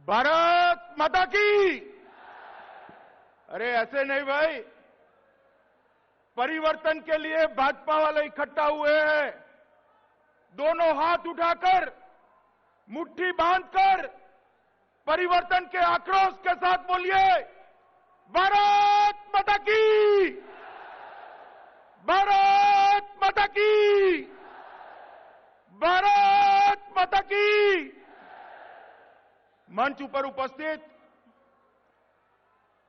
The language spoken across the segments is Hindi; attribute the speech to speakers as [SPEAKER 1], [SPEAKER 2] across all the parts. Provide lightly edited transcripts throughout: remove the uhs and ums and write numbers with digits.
[SPEAKER 1] भारत माता की। अरे ऐसे नहीं भाई, परिवर्तन के लिए भाजपा वाले इकट्ठा हुए हैं। दोनों हाथ उठाकर, मुट्ठी बांधकर परिवर्तन के आक्रोश के साथ बोलिए, भारत माता की, भारत माता की, भारत माता की। मंच पर उपस्थित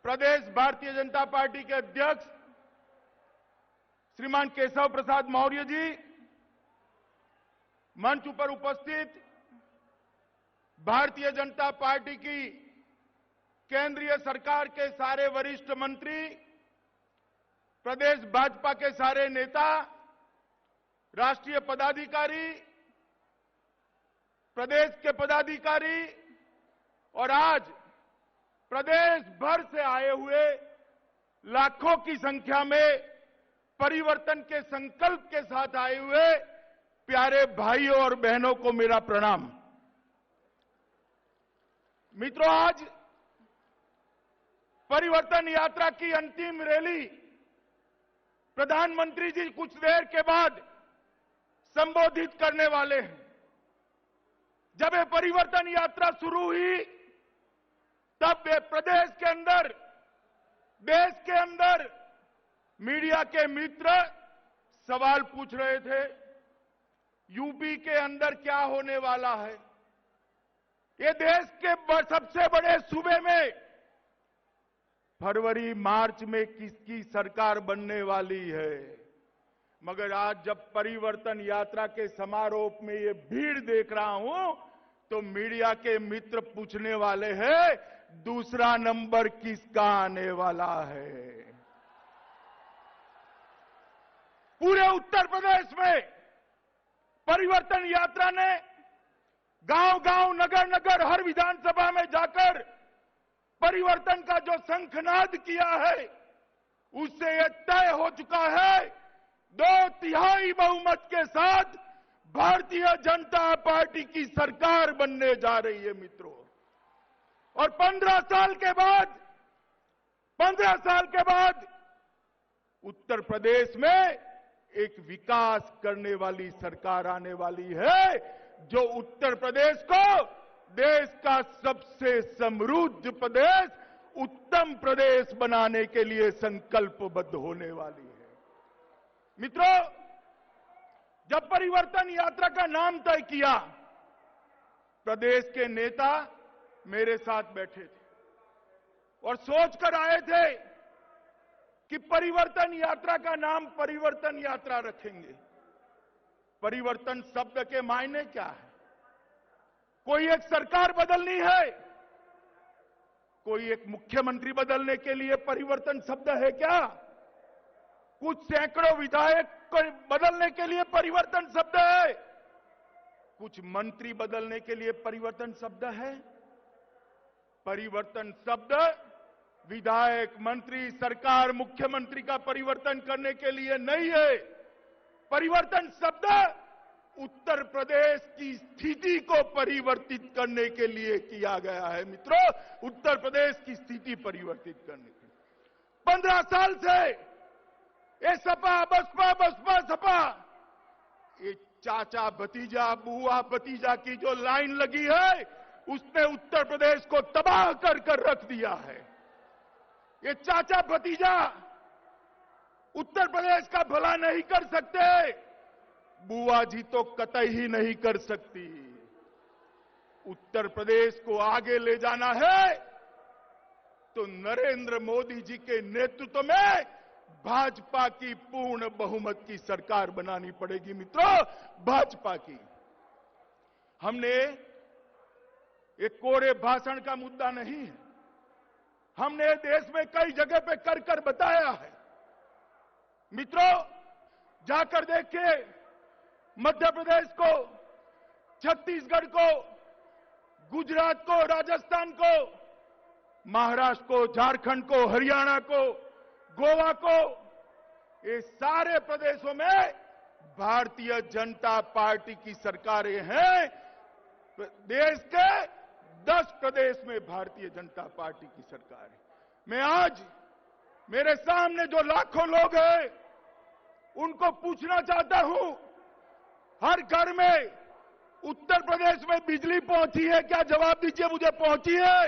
[SPEAKER 1] प्रदेश भारतीय जनता पार्टी के अध्यक्ष श्रीमान केशव प्रसाद मौर्य जी, मंच पर उपस्थित भारतीय जनता पार्टी की केंद्रीय सरकार के सारे वरिष्ठ मंत्री, प्रदेश भाजपा के सारे नेता, राष्ट्रीय पदाधिकारी, प्रदेश के पदाधिकारी और आज प्रदेश भर से आए हुए लाखों की संख्या में परिवर्तन के संकल्प के साथ आए हुए प्यारे भाइयों और बहनों को मेरा प्रणाम। मित्रों, आज परिवर्तन यात्रा की अंतिम रैली प्रधानमंत्री जी कुछ देर के बाद संबोधित करने वाले हैं। जब ये परिवर्तन यात्रा शुरू हुई तब वे प्रदेश के अंदर, देश के अंदर मीडिया के मित्र सवाल पूछ रहे थे, यूपी के अंदर क्या होने वाला है। ये देश के सबसे बड़े सूबे में फरवरी मार्च में किसकी सरकार बनने वाली है। मगर आज जब परिवर्तन यात्रा के समारोह में ये भीड़ देख रहा हूं तो मीडिया के मित्र पूछने वाले हैं, दूसरा नंबर किसका आने वाला है। पूरे उत्तर प्रदेश में परिवर्तन यात्रा ने गांव-गांव, नगर-नगर, हर विधानसभा में जाकर परिवर्तन का जो शंखनाद किया है उससे यह तय हो चुका है, 2/3 बहुमत के साथ भारतीय जनता पार्टी की सरकार बनने जा रही है मित्रों। और 15 साल के बाद उत्तर प्रदेश में एक विकास करने वाली सरकार आने वाली है, जो उत्तर प्रदेश को देश का सबसे समृद्ध प्रदेश, उत्तम प्रदेश बनाने के लिए संकल्पबद्ध होने वाली है। मित्रों, जब परिवर्तन यात्रा का नाम तय किया, प्रदेश के नेता मेरे साथ बैठे थे और सोच कर आए थे कि परिवर्तन यात्रा का नाम परिवर्तन यात्रा रखेंगे। परिवर्तन शब्द के मायने क्या है? कोई एक सरकार बदलनी है, कोई एक मुख्यमंत्री बदलने के लिए परिवर्तन शब्द है क्या? कुछ सैकड़ों विधायक को बदलने के लिए परिवर्तन शब्द है, कुछ मंत्री बदलने के लिए परिवर्तन शब्द है। परिवर्तन शब्द विधायक, मंत्री, सरकार, मुख्यमंत्री का परिवर्तन करने के लिए नहीं है। परिवर्तन शब्द उत्तर प्रदेश की स्थिति को परिवर्तित करने के लिए किया गया है। मित्रों, उत्तर प्रदेश की स्थिति परिवर्तित करने के लिए 15 साल से ये सपा बसपा, बसपा सपा, ये चाचा भतीजा, बुआ भतीजा की जो लाइन लगी है उसने उत्तर प्रदेश को तबाह कर कर रख दिया है। ये चाचा भतीजा उत्तर प्रदेश का भला नहीं कर सकते, बुआ जी तो कतई ही नहीं कर सकती। उत्तर प्रदेश को आगे ले जाना है तो नरेंद्र मोदी जी के नेतृत्व में भाजपा की पूर्ण बहुमत की सरकार बनानी पड़ेगी। मित्रों, भाजपा की। हमने एक कोरे भाषण का मुद्दा नहीं है, हमने देश में कई जगह पे कर कर बताया है। मित्रों, जाकर देखिए, मध्य प्रदेश को, छत्तीसगढ़ को, गुजरात को, राजस्थान को, महाराष्ट्र को, झारखंड को, हरियाणा को, गोवा को, ये सारे प्रदेशों में भारतीय जनता पार्टी की सरकारें हैं। देश के 10 प्रदेश में भारतीय जनता पार्टी की सरकार है। मैं आज मेरे सामने जो लाखों लोग हैं उनको पूछना चाहता हूं, हर घर में उत्तर प्रदेश में बिजली पहुंची है क्या? जवाब दीजिए मुझे, पहुंची है?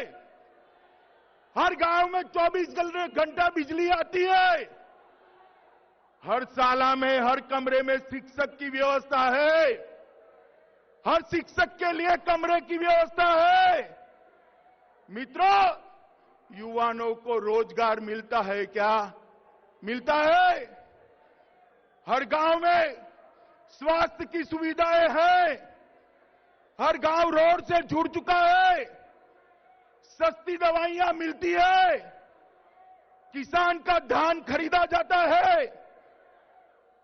[SPEAKER 1] हर गांव में 24 घंटा बिजली आती है? हर शाला में, हर कमरे में शिक्षक की व्यवस्था है? हर शिक्षक के लिए कमरे की व्यवस्था है? मित्रों, युवाओं को रोजगार मिलता है क्या? मिलता है? हर गांव में स्वास्थ्य की सुविधाएं हैं? हर गांव रोड से जुड़ चुका है? सस्ती दवाइयां मिलती है? किसान का धान खरीदा जाता है?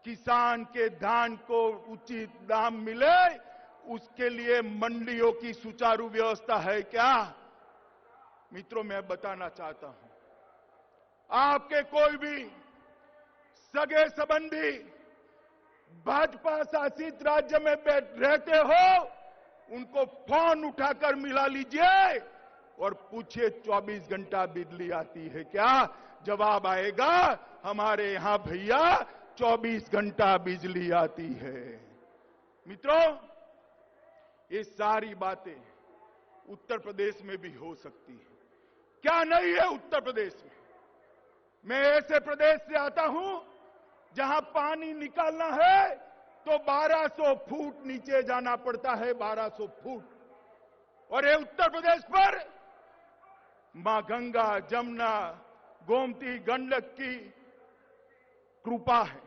[SPEAKER 1] किसान के धान को उचित दाम मिले उसके लिए मंडियों की सुचारू व्यवस्था है क्या? मित्रों, मैं बताना चाहता हूं, आपके कोई भी सगे संबंधी भाजपा शासित राज्य में रहते हो, उनको फोन उठाकर मिला लीजिए और पूछिए 24 घंटा बिजली आती है क्या? जवाब आएगा, हमारे यहां भैया 24 घंटा बिजली आती है। मित्रों, ये सारी बातें उत्तर प्रदेश में भी हो सकती है। क्या नहीं है उत्तर प्रदेश में? मैं ऐसे प्रदेश से आता हूं जहां पानी निकालना है तो 1200 फुट नीचे जाना पड़ता है, 1200 फुट। और ये उत्तर प्रदेश पर मां गंगा, जमुना, गोमती, गंडक की कृपा है।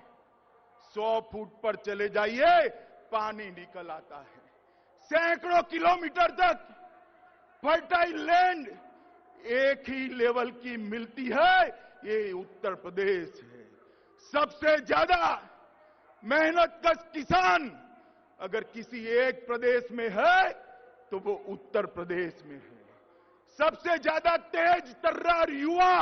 [SPEAKER 1] 100 फुट पर चले जाइए, पानी निकल आता है। सैकड़ों किलोमीटर तक फर्टाइल लैंड एक ही लेवल की मिलती है, ये उत्तर प्रदेश है। सबसे ज्यादा मेहनतकश किसान अगर किसी एक प्रदेश में है तो वो उत्तर प्रदेश में है। सबसे ज्यादा तेज तर्रार युवा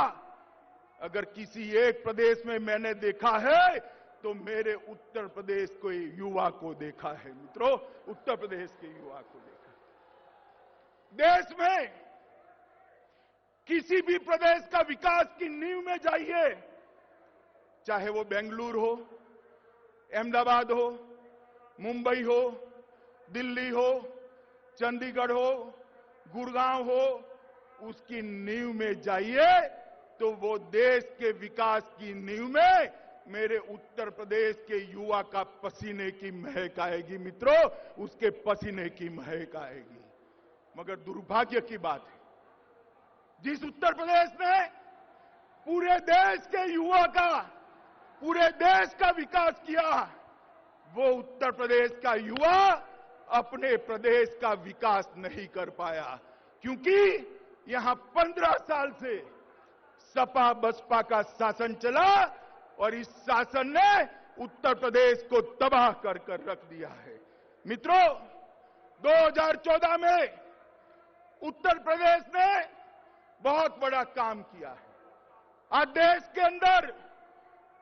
[SPEAKER 1] अगर किसी एक प्रदेश में मैंने देखा है तो मेरे उत्तर प्रदेश के युवा को देखा है। मित्रों, उत्तर प्रदेश के युवा को देखा। देश में किसी भी प्रदेश का विकास की नींव में जाइए, चाहे वो बेंगलुरु हो, अहमदाबाद हो, मुंबई हो, दिल्ली हो, चंडीगढ़ हो, गुड़गांव हो, उसकी नींव में जाइए तो वो देश के विकास की नींव में मेरे उत्तर प्रदेश के युवा का पसीने की महक आएगी। मित्रों, उसके पसीने की महक आएगी। मगर दुर्भाग्य की बात है, जिस उत्तर प्रदेश ने पूरे देश के युवा का, पूरे देश का विकास किया, वो उत्तर प्रदेश का युवा अपने प्रदेश का विकास नहीं कर पाया, क्योंकि यहां 15 साल से सपा बसपा का शासन चला और इस शासन ने उत्तर प्रदेश को तबाह कर रख दिया है। मित्रों, 2014 में उत्तर प्रदेश ने बहुत बड़ा काम किया है। आज देश के अंदर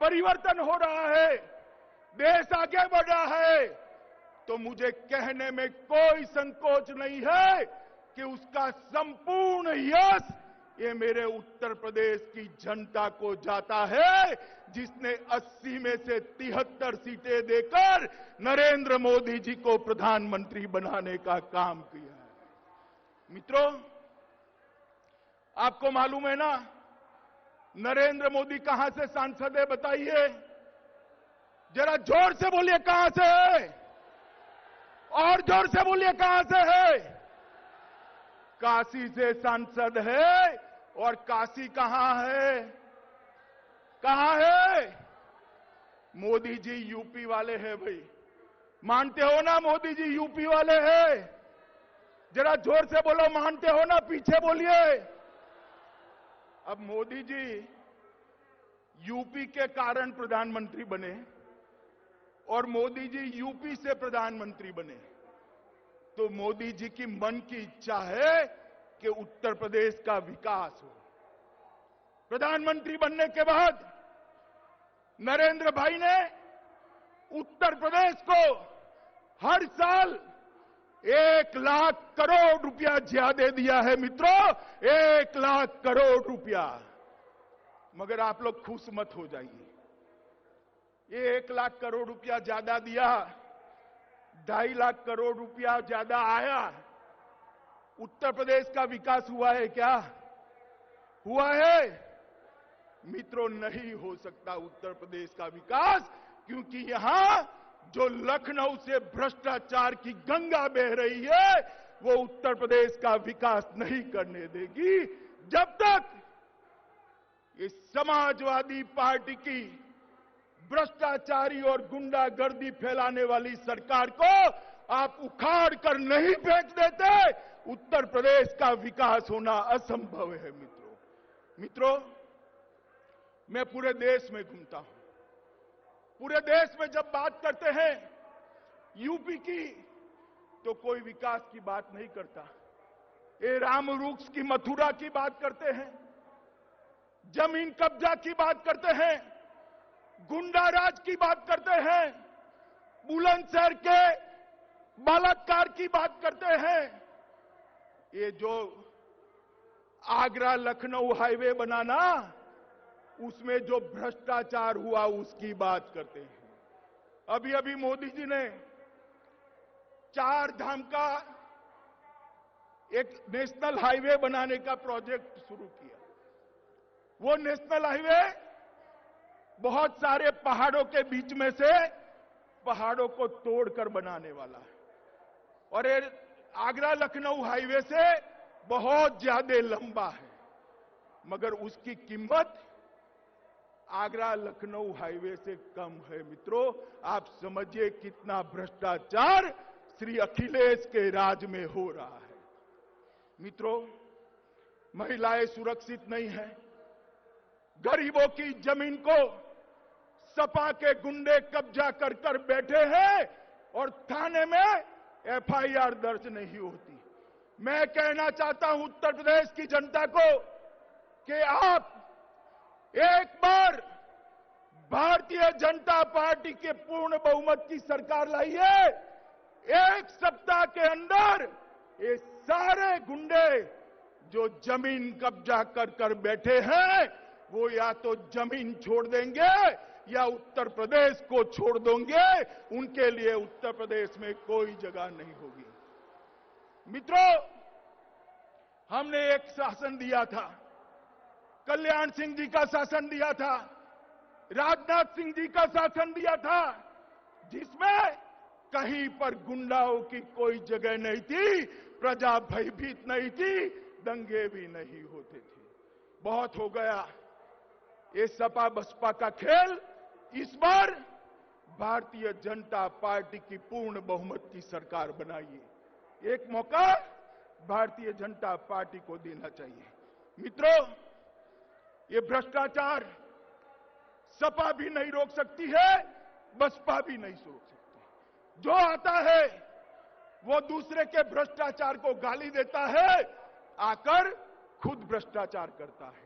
[SPEAKER 1] परिवर्तन हो रहा है, देश आगे बढ़ रहा है, तो मुझे कहने में कोई संकोच नहीं है कि उसका संपूर्ण यश ये मेरे उत्तर प्रदेश की जनता को जाता है, जिसने 80 में से 73 सीटें देकर नरेंद्र मोदी जी को प्रधानमंत्री बनाने का काम किया है। मित्रों, आपको मालूम है ना, नरेंद्र मोदी कहां से सांसद है? बताइए, जरा जोर से बोलिए, कहां से है? और जोर से बोलिए, कहां से है? काशी से सांसद है। और काशी कहां है? कहां है? मोदी जी यूपी वाले हैं भाई, मानते हो ना? मोदी जी यूपी वाले हैं। जरा जोर से बोलो, मानते हो ना? पीछे बोलिए। अब मोदी जी यूपी के कारण प्रधानमंत्री बने और मोदी जी यूपी से प्रधानमंत्री बने, तो मोदी जी की मन की इच्छा है कि उत्तर प्रदेश का विकास हो। प्रधानमंत्री बनने के बाद नरेंद्र भाई ने उत्तर प्रदेश को हर साल 1 लाख करोड़ रुपया ज्यादा दिया है मित्रों, 1 लाख करोड़ रुपया। मगर आप लोग खुश मत हो जाइए, ये 1 लाख करोड़ रुपया ज्यादा दिया, 2.5 लाख करोड़ रुपया ज्यादा आया, उत्तर प्रदेश का विकास हुआ है क्या? हुआ है मित्रों? नहीं हो सकता उत्तर प्रदेश का विकास, क्योंकि यहां जो लखनऊ से भ्रष्टाचार की गंगा बह रही है वो उत्तर प्रदेश का विकास नहीं करने देगी। जब तक ये समाजवादी पार्टी की भ्रष्टाचारी और गुंडागर्दी फैलाने वाली सरकार को आप उखाड़ कर नहीं फेंक देते, उत्तर प्रदेश का विकास होना असंभव है। मित्रों, मैं पूरे देश में घूमता हूं, पूरे देश में जब बात करते हैं यूपी की तो कोई विकास की बात नहीं करता। ये राम वृक्ष की मथुरा की बात करते हैं, जमीन कब्जा की बात करते हैं, गुंडाराज की बात करते हैं, बुलंदशहर के बलात्कार की बात करते हैं। ये जो आगरा लखनऊ हाईवे बनाना, उसमें जो भ्रष्टाचार हुआ उसकी बात करते हैं। अभी अभी मोदी जी ने 4 धाम का एक नेशनल हाईवे बनाने का प्रोजेक्ट शुरू किया। वो नेशनल हाईवे बहुत सारे पहाड़ों के बीच में से पहाड़ों को तोड़कर बनाने वाला है, और ये आगरा लखनऊ हाईवे से बहुत ज्यादा लंबा है, मगर उसकी कीमत आगरा लखनऊ हाईवे से कम है। मित्रों, आप समझिए कितना भ्रष्टाचार श्री अखिलेश के राज में हो रहा है। मित्रों, महिलाएं सुरक्षित नहीं है, गरीबों की जमीन को सपा के गुंडे कब्जा कर कर बैठे हैं और थाने में एफआईआर दर्ज नहीं होती। मैं कहना चाहता हूं उत्तर प्रदेश की जनता को कि आप एक बार भारतीय जनता पार्टी के पूर्ण बहुमत की सरकार लाइए। 1 सप्ताह के अंदर ये सारे गुंडे जो जमीन कब्जा कर कर बैठे हैं वो या तो जमीन छोड़ देंगे या उत्तर प्रदेश को छोड़ देंगे। उनके लिए उत्तर प्रदेश में कोई जगह नहीं होगी। मित्रों, हमने एक शासन दिया था, कल्याण सिंह जी का शासन दिया था, राजनाथ सिंह जी का शासन दिया था, जिसमें कहीं पर गुंडाओं की कोई जगह नहीं थी, प्रजा भयभीत नहीं थी, दंगे भी नहीं होते थे। बहुत हो गया ये सपा बसपा का खेल। इस बार भारतीय जनता पार्टी की पूर्ण बहुमत की सरकार बनाइए। एक मौका भारतीय जनता पार्टी को देना चाहिए। मित्रों, ये भ्रष्टाचार सपा भी नहीं रोक सकती है, बसपा भी नहीं रोक सकती। जो आता है वो दूसरे के भ्रष्टाचार को गाली देता है, आकर खुद भ्रष्टाचार करता है।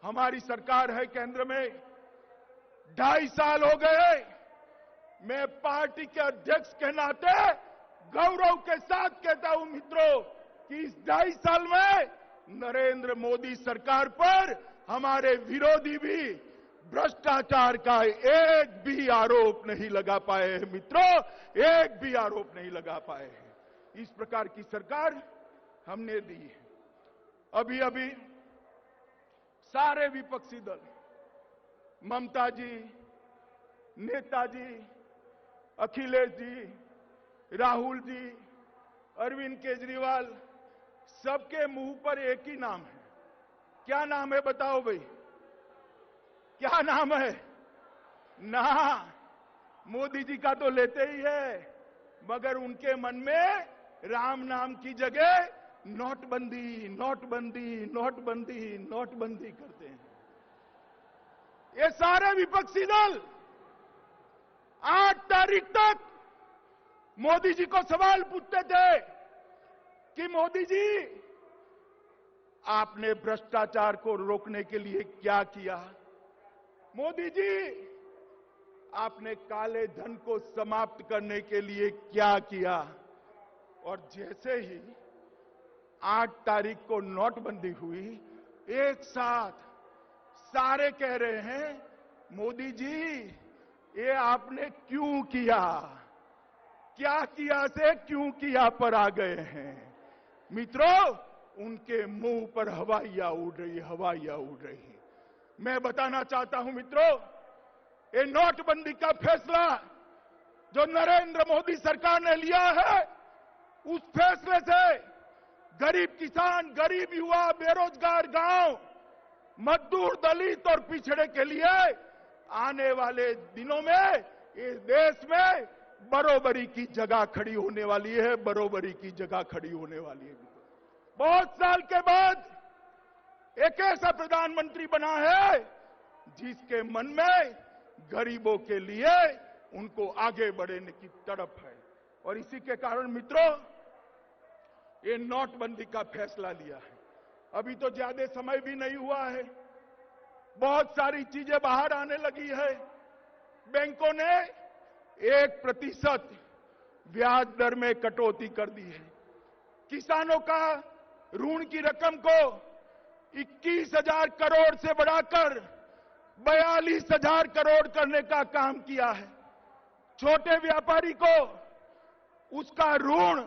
[SPEAKER 1] हमारी सरकार है केंद्र में, 2.5 साल हो गए। मैं पार्टी के अध्यक्ष के नाते गौरव के साथ कहता हूं मित्रों कि इस 2.5 साल में नरेंद्र मोदी सरकार पर हमारे विरोधी भी भ्रष्टाचार का एक भी आरोप नहीं लगा पाए हैं। मित्रों, एक भी आरोप नहीं लगा पाए हैं। इस प्रकार की सरकार हमने दी है। अभी अभी सारे विपक्षी दल, ममता जी, नेताजी, अखिलेश जी, राहुल जी, अरविंद केजरीवाल, सबके मुंह पर एक ही नाम है। क्या नाम है बताओ भाई, क्या नाम है? ना, मोदी जी का तो लेते ही है, मगर उनके मन में राम नाम की जगह नोटबंदी, नोटबंदी, नोटबंदी, नोटबंदी करते हैं। ये सारे विपक्षी दल 8 तारीख तक मोदी जी को सवाल पूछते थे कि मोदी जी आपने भ्रष्टाचार को रोकने के लिए क्या किया? मोदी जी आपने काले धन को समाप्त करने के लिए क्या किया? और जैसे ही 8 तारीख को नोटबंदी हुई, एक साथ सारे कह रहे हैं मोदी जी ये आपने क्यों किया, क्या किया से क्यों किया पर आ गए हैं। मित्रों, उनके मुंह पर हवाइयां उड़ रही, हवाइयां उड़ रही। मैं बताना चाहता हूं मित्रों, ये नोटबंदी का फैसला जो नरेंद्र मोदी सरकार ने लिया है, उस फैसले से गरीब किसान, गरीब युवा, बेरोजगार गांव, मजदूर, दलित और पिछड़े के लिए आने वाले दिनों में इस देश में बरोबरी की जगह खड़ी होने वाली है, बरोबरी की जगह खड़ी होने वाली है। बहुत साल के बाद एक ऐसा प्रधानमंत्री बना है जिसके मन में गरीबों के लिए उनको आगे बढ़ने की तड़प है, और इसी के कारण मित्रों ये नोटबंदी का फैसला लिया है। अभी तो ज्यादा समय भी नहीं हुआ है, बहुत सारी चीजें बाहर आने लगी है। बैंकों ने 1% ब्याज दर में कटौती कर दी है। किसानों का ऋण की रकम को 21,000 करोड़ से बढ़ाकर 42,000 करोड़ करने का काम किया है। छोटे व्यापारी को उसका ऋण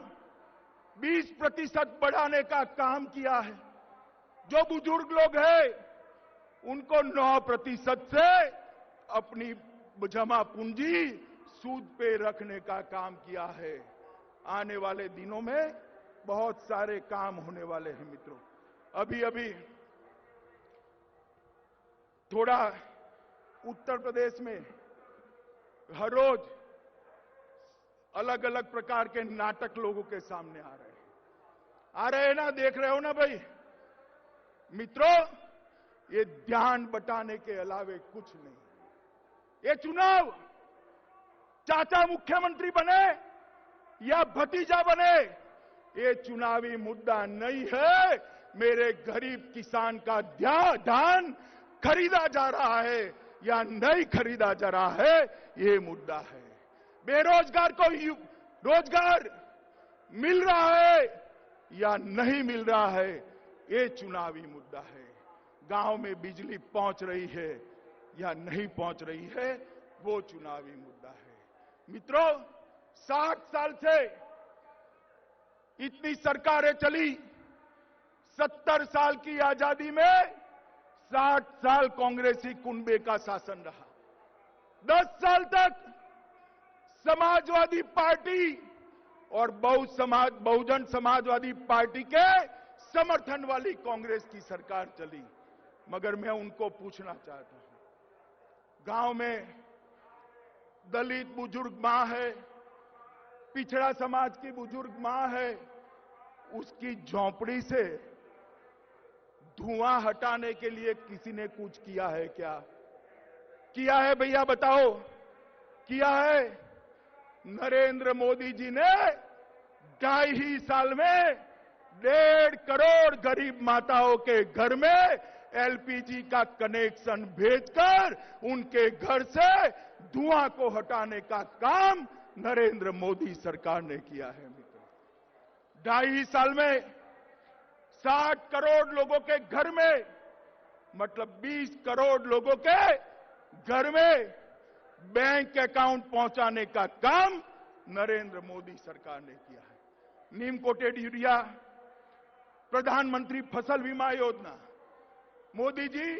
[SPEAKER 1] 20% बढ़ाने का काम किया है। जो बुजुर्ग लोग हैं उनको 9% से अपनी जमा पूंजी सूद पे रखने का काम किया है। आने वाले दिनों में बहुत सारे काम होने वाले हैं मित्रों। अभी थोड़ा उत्तर प्रदेश में हर रोज अलग अलग प्रकार के नाटक लोगों के सामने आ रहे हैं ना, देख रहे हो ना भाई। मित्रों, ये ध्यान बटाने के अलावे कुछ नहीं। ये चुनाव चाचा मुख्यमंत्री बने या भतीजा बने, ये चुनावी मुद्दा नहीं है। मेरे गरीब किसान का धान खरीदा जा रहा है या नहीं खरीदा जा रहा है, ये मुद्दा है। बेरोजगार को रोजगार मिल रहा है या नहीं मिल रहा है, ये चुनावी मुद्दा है। गांव में बिजली पहुंच रही है या नहीं पहुंच रही है, वो चुनावी मुद्दा है। मित्रों, 60 साल से इतनी सरकारें चली, 70 साल की आजादी में 60 साल कांग्रेसी कुनबे का शासन रहा। 10 साल तक समाजवादी पार्टी और बहुजन समाजवादी पार्टी के समर्थन वाली कांग्रेस की सरकार चली। मगर मैं उनको पूछना चाहता हूं, गांव में दलित बुजुर्ग मां है, पिछड़ा समाज की बुजुर्ग मां है, उसकी झोंपड़ी से धुआं हटाने के लिए किसी ने कुछ किया है क्या? किया है भैया, बताओ, किया है? नरेंद्र मोदी जी ने 2.5 साल में 1.5 करोड़ गरीब माताओं के घर में एलपीजी का कनेक्शन भेजकर उनके घर से धुआं को हटाने का काम नरेंद्र मोदी सरकार ने किया है। मित्रों, 2.5 साल में 60 करोड़ लोगों के घर में, मतलब 20 करोड़ लोगों के घर में बैंक अकाउंट पहुंचाने का काम नरेंद्र मोदी सरकार ने किया है। नीम कोटेड यूरिया, प्रधानमंत्री फसल बीमा योजना, मोदी जी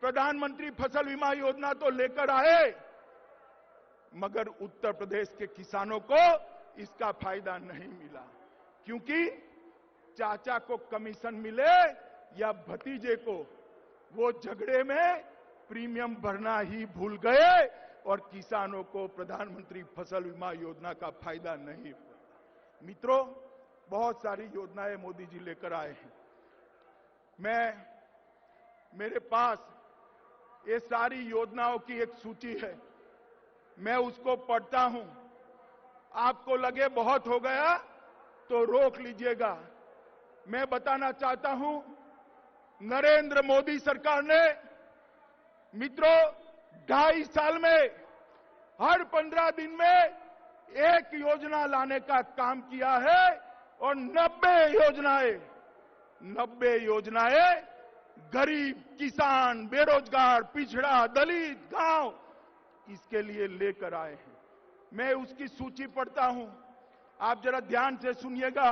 [SPEAKER 1] प्रधानमंत्री फसल बीमा योजना तो लेकर आए, मगर उत्तर प्रदेश के किसानों को इसका फायदा नहीं मिला, क्योंकि चाचा को कमीशन मिले या भतीजे को, वो झगड़े में प्रीमियम भरना ही भूल गए और किसानों को प्रधानमंत्री फसल बीमा योजना का फायदा नहीं हुआ। मित्रों, बहुत सारी योजनाएं मोदी जी लेकर आए हैं। मेरे पास ये सारी योजनाओं की एक सूची है, मैं उसको पढ़ता हूं। आपको लगे बहुत हो गया तो रोक लीजिएगा। मैं बताना चाहता हूं, नरेंद्र मोदी सरकार ने मित्रों 2.5 साल में हर 15 दिन में एक योजना लाने का काम किया है और 90 योजनाएं गरीब, किसान, बेरोजगार, पिछड़ा, दलित, गांव, इसके लिए लेकर आए हैं। मैं उसकी सूची पढ़ता हूं, आप जरा ध्यान से सुनिएगा।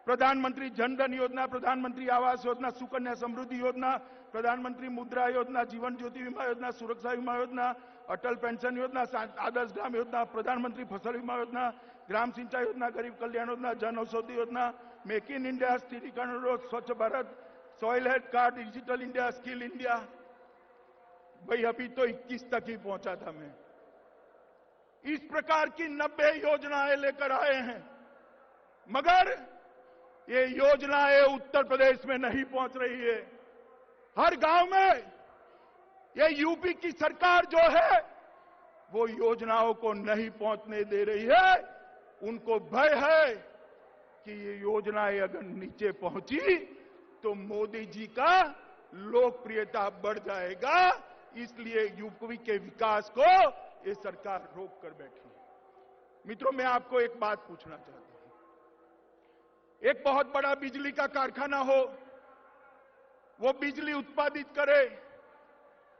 [SPEAKER 1] प्रधानमंत्री जन धन योजना, प्रधानमंत्री आवास योजना, सुकन्या समृद्धि योजना, प्रधानमंत्री मुद्रा योजना, जीवन ज्योति बीमा योजना, सुरक्षा बीमा योजना, अटल पेंशन योजना, आदर्श ग्राम योजना, प्रधानमंत्री फसल बीमा योजना, ग्राम सिंचाई योजना, गरीब Kalyan Yojana, Jan Aushadhi Yojana, make in India, स्थिरीकरण रोड, स्वच्छ Bharat, soil health card, digital India, skill India. भाई अभी तो 21 तक ही पहुंचा था मैं। इस प्रकार की 90 योजनाएं लेकर आए हैं, मगर ये योजनाएं उत्तर प्रदेश में नहीं पहुंच रही है। हर गांव में ये यूपी की सरकार जो है वो योजनाओं को नहीं पहुंचने दे रही है। उनको भय है कि ये योजनाएं अगर नीचे पहुंची तो मोदी जी का लोकप्रियता बढ़ जाएगा, इसलिए यूपी के विकास को ये सरकार रोक कर बैठी है। मित्रों, मैं आपको एक बात पूछना चाहता हूं। एक बहुत बड़ा बिजली का कारखाना हो, वो बिजली उत्पादित करे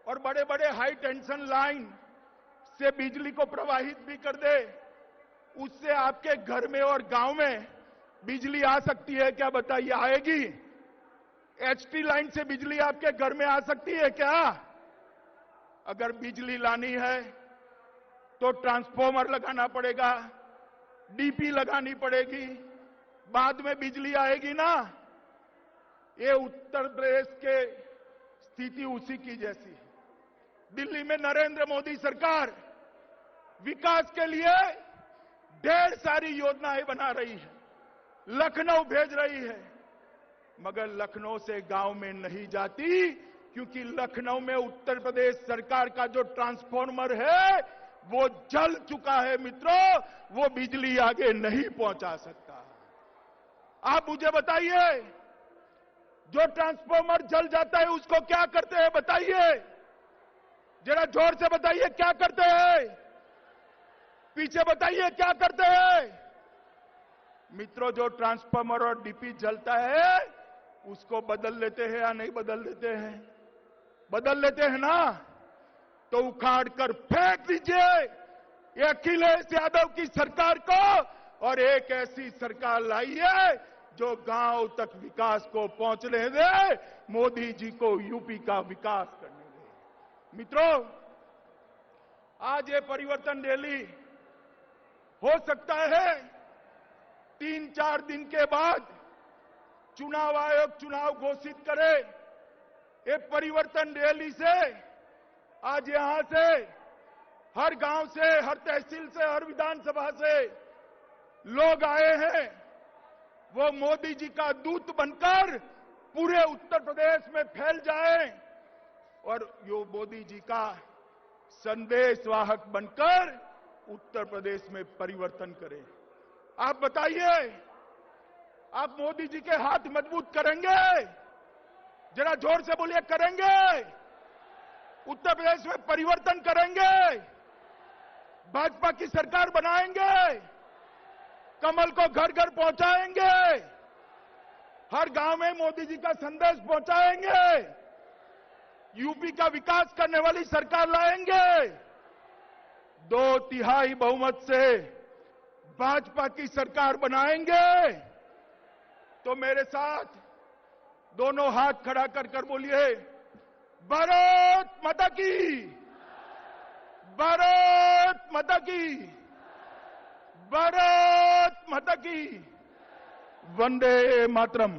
[SPEAKER 1] और बड़े बड़े हाई टेंशन लाइन से बिजली को प्रवाहित भी कर दे, उससे आपके घर में और गांव में बिजली आ सकती है क्या? बताइए, आएगी? एचटी लाइन से बिजली आपके घर में आ सकती है क्या? अगर बिजली लानी है तो ट्रांसफॉर्मर लगाना पड़ेगा, डीपी लगानी पड़ेगी, बाद में बिजली आएगी ना। ये उत्तर प्रदेश के स्थिति उसी की जैसी है। दिल्ली में नरेंद्र मोदी सरकार विकास के लिए ढेर सारी योजनाएं बना रही है, लखनऊ भेज रही है, मगर लखनऊ से गांव में नहीं जाती, क्योंकि लखनऊ में उत्तर प्रदेश सरकार का जो ट्रांसफॉर्मर है वो जल चुका है मित्रों, वो बिजली आगे नहीं पहुंचा सकता। आप मुझे बताइए, जो ट्रांसफॉर्मर जल जाता है उसको क्या करते हैं? बताइए, जरा जोर से बताइए, क्या करते हैं? पीछे बताइए, क्या करते हैं? मित्रों, जो ट्रांसफॉर्मर और डीपी जलता है उसको बदल लेते हैं या नहीं बदल लेते हैं? बदल लेते हैं ना। तो उखाड़ कर फेंक दीजिए ये अखिलेश यादव की सरकार को और एक ऐसी सरकार लाइए जो गांव तक विकास को पहुंचने दे, मोदी जी को यूपी का विकास करने दे। मित्रों, आज ये परिवर्तन रैली हो सकता है 3-4 दिन के बाद चुनाव आयोग चुनाव घोषित करे। ये परिवर्तन रैली से आज यहां से, हर गांव से, हर तहसील से, हर विधानसभा से लोग आए हैं, वो मोदी जी का दूत बनकर पूरे उत्तर प्रदेश में फैल जाए और यो मोदी जी का संदेशवाहक बनकर उत्तर प्रदेश में परिवर्तन करें। आप बताइए, आप मोदी जी के हाथ मजबूत करेंगे? जरा जोर से बोलिए, करेंगे? उत्तर प्रदेश में परिवर्तन करेंगे? भाजपा की सरकार बनाएंगे? कमल को घर घर पहुंचाएंगे? हर गांव में मोदी जी का संदेश पहुंचाएंगे? यूपी का विकास करने वाली सरकार लाएंगे? 2/3 बहुमत से भाजपा की सरकार बनाएंगे? तो मेरे साथ दोनों हाथ खड़ा कर बोलिए, भारत माता की, भारत माता की, भारत माता की, वंदे मातरम।